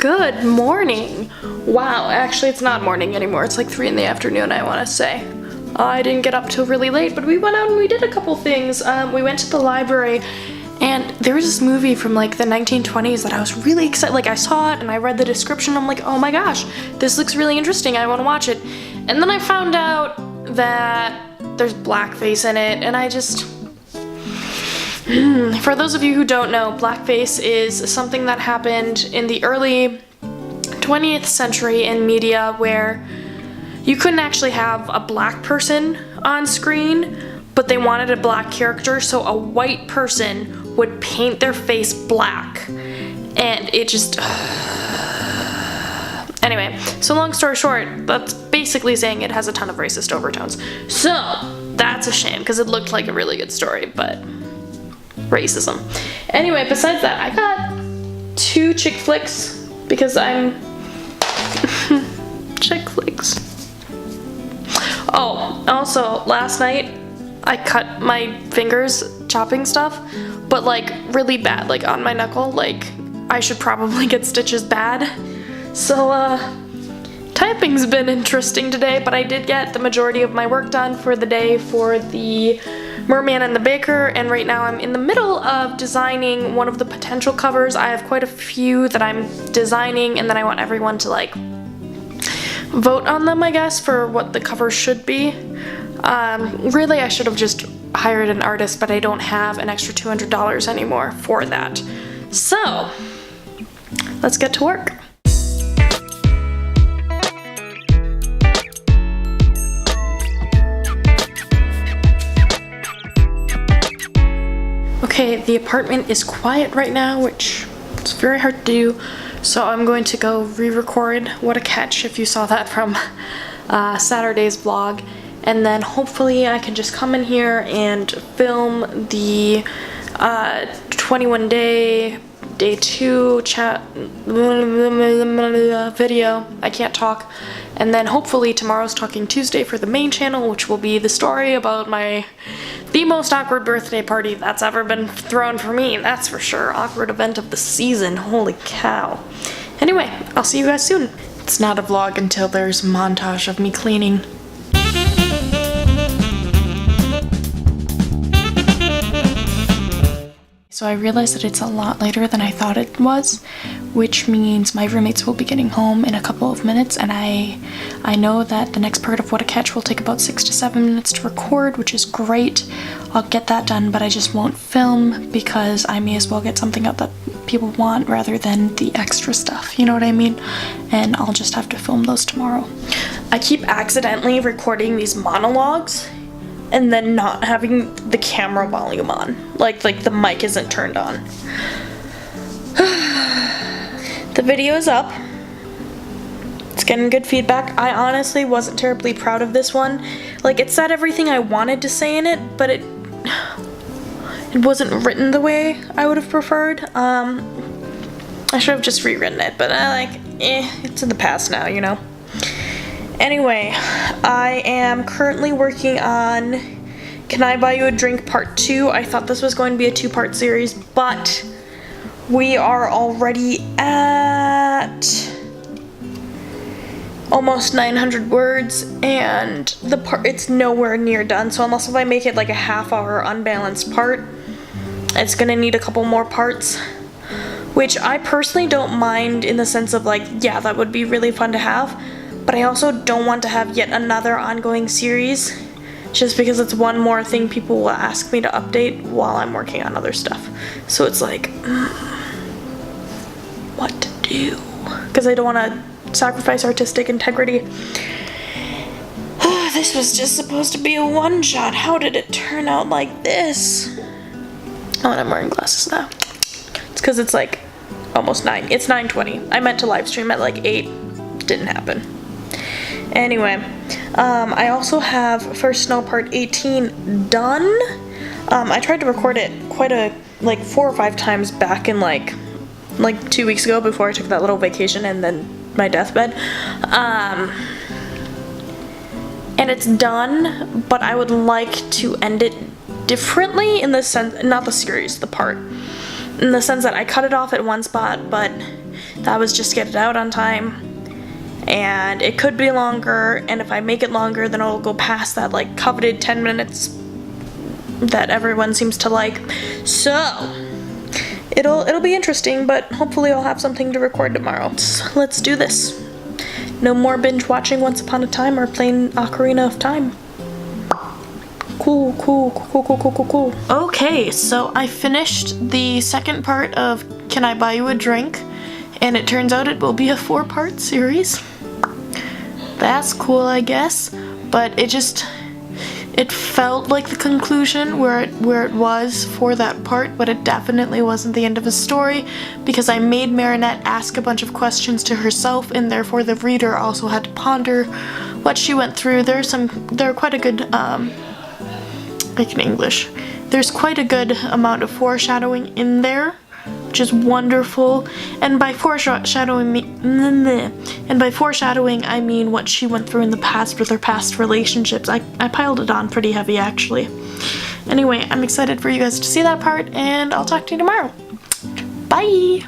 Good morning. Wow, actually it's not morning anymore. It's like 3 in the afternoon, I want to say. I didn't get up till really late, but we went out and we did a couple things. We went to the library and there was this movie from like the 1920s that I was really excited. Like I saw it and I read the description. I'm like, oh my gosh, this looks really interesting. I want to watch it. And then I found out that there's blackface in it and I just... For those of you who don't know, blackface is something that happened in the early 20th century in media where you couldn't actually have a black person on screen, but they wanted a black character, so a white person would paint their face black. And it just... Anyway, so long story short, that's basically saying it has a ton of racist overtones. So, that's a shame, because it looked like a really good story, but... racism. Anyway, besides that, I got 2 chick flicks because I'm chick flicks. Oh, also last night I cut my fingers chopping stuff, but like really bad, like on my knuckle. Like I should probably get stitches bad. So typing's been interesting today, but I did get the majority of my work done for the day for the Merman and the Baker, and right now I'm in the middle of designing one of the potential covers. I have quite a few that I'm designing, and then I want everyone to like vote on them, I guess, for what the cover should be. Really, I should have just hired an artist, but I don't have an extra $200 anymore for that. So, let's get to work. Okay, the apartment is quiet right now, which it's very hard to do, so I'm going to go re-record What a Catch, if you saw that from Saturday's vlog, and then hopefully I can just come in here and film the 21-day, day 2 chat video. I can't talk. And then hopefully tomorrow's Talking Tuesday for the main channel, which will be the story about the most awkward birthday party that's ever been thrown for me, that's for sure. Awkward event of the season, holy cow. Anyway, I'll see you guys soon. It's not a vlog until there's a montage of me cleaning. So I realized that it's a lot later than I thought it was, which means my roommates will be getting home in a couple of minutes, and I know that the next part of What a Catch will take about 6 to 7 minutes to record, which is great. I'll get that done, but I just won't film because I may as well get something out that people want rather than the extra stuff, you know what I mean? And I'll just have to film those tomorrow. I keep accidentally recording these monologues and then not having the camera volume on. Like the mic isn't turned on. The video is up. It's getting good feedback. I honestly wasn't terribly proud of this one. Like, it said everything I wanted to say in it, but it wasn't written the way I would have preferred. I should have just rewritten it, but it's in the past now, you know? Anyway, I am currently working on Can I Buy You a Drink Part 2. I thought this was going to be a 2-part series, but we are already at almost 900 words, and it's nowhere near done, so unless if I make it like a half-hour unbalanced part, it's gonna need a couple more parts, which I personally don't mind in the sense of like, yeah, that would be really fun to have. But I also don't want to have yet another ongoing series, just because it's one more thing people will ask me to update while I'm working on other stuff. So it's like, what to do? Because I don't want to sacrifice artistic integrity. This was just supposed to be a one-shot. How did it turn out like this? Oh, and I'm wearing glasses now. It's because it's like almost 9. It's 9:20. I meant to live stream at like 8. Didn't happen. Anyway, I also have First Snow Part 18 done. I tried to record it quite 4 or 5 times back in like 2 weeks ago before I took that little vacation and then my deathbed. And it's done, but I would like to end it differently in the sense, not the series, the part. In the sense that I cut it off at one spot, but That was just get it out on time. And it could be longer, and if I make it longer, then it'll go past that like coveted 10 minutes that everyone seems to like. So it'll be interesting, but hopefully I'll have something to record tomorrow. So let's do this. No more binge watching Once Upon a Time or playing Ocarina of Time. Cool. Okay, so I finished the second part of Can I Buy You a Drink? And it turns out it will be a 4-part series. That's cool, I guess. But it felt like the conclusion where it was for that part, but it definitely wasn't the end of a story, because I made Marinette ask a bunch of questions to herself, and therefore the reader also had to ponder what she went through. There's quite a good like in English. There's quite a good amount of foreshadowing in there, which is wonderful. And by foreshadowing, I mean what she went through in the past with her past relationships. I piled it on pretty heavy, actually. Anyway, I'm excited for you guys to see that part, and I'll talk to you tomorrow. Bye!